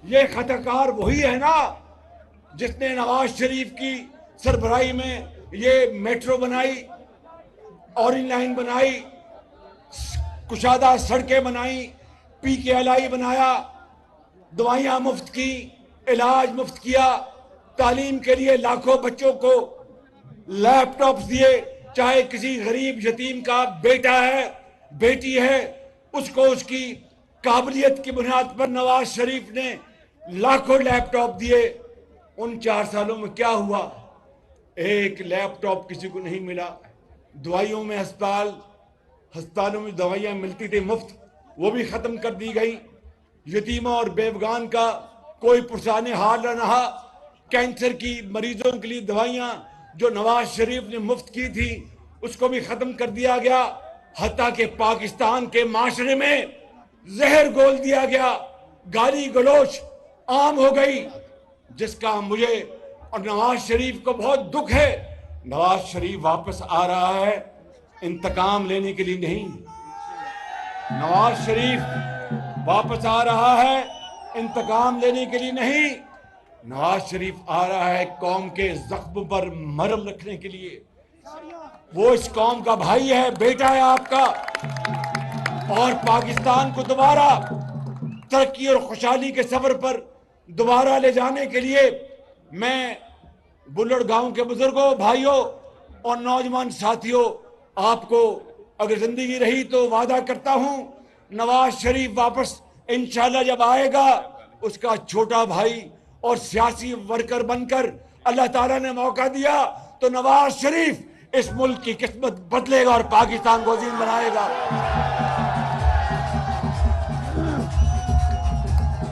ये खताकार वही है ना जिसने नवाज शरीफ की सरबराही में ये मेट्रो बनाई, ऑरेंज लाइन बनाई, कुशादा सड़कें बनाई, PKLI बनाया, दवाइयां मुफ्त की, इलाज मुफ्त किया, तालीम के लिए लाखों बच्चों को लैपटॉप दिए। चाहे किसी गरीब यतीम का बेटा है, बेटी है, उसको उसकी काबिलियत की बुनियाद पर नवाज शरीफ ने लाखों लैपटॉप दिए। उन 4 सालों में क्या हुआ? एक लैपटॉप किसी को नहीं मिला। दवाइयों में अस्पतालों में दवाइयां मिलती थी मुफ्त, वो भी खत्म कर दी गई। यतीमों और बेवगान का कोई पुरसाने हाल न रहा। कैंसर की मरीजों के लिए दवाइयां जो नवाज शरीफ ने मुफ्त की थी उसको भी खत्म कर दिया गया। हत्ता के पाकिस्तान के माशरे में जहर घोल दिया गया, गाली गलोच आम हो गई, जिसका मुझे और नवाज शरीफ को बहुत दुख है। नवाज शरीफ वापस आ रहा है इंतकाम लेने के लिए नहीं। नवाज शरीफ वापस आ रहा है इंतकाम लेने के लिए नहीं। नवाज शरीफ आ रहा है कौम के जख्म पर मरहम रखने के लिए। वो इस कौम का भाई है, बेटा है आपका, और पाकिस्तान को दोबारा तरक्की और खुशहाली के सफर पर दोबारा ले जाने के लिए मैं बुल्लड़ गांव के बुजुर्गों, भाइयों और नौजवान साथियों, आपको अगर जिंदगी रही तो वादा करता हूं नवाज शरीफ वापस इंशाल्लाह जब आएगा उसका छोटा भाई और सियासी वर्कर बनकर अल्लाह ताला ने मौका दिया तो नवाज शरीफ इस मुल्क की किस्मत बदलेगा और पाकिस्तान को अजीम बनाएगा।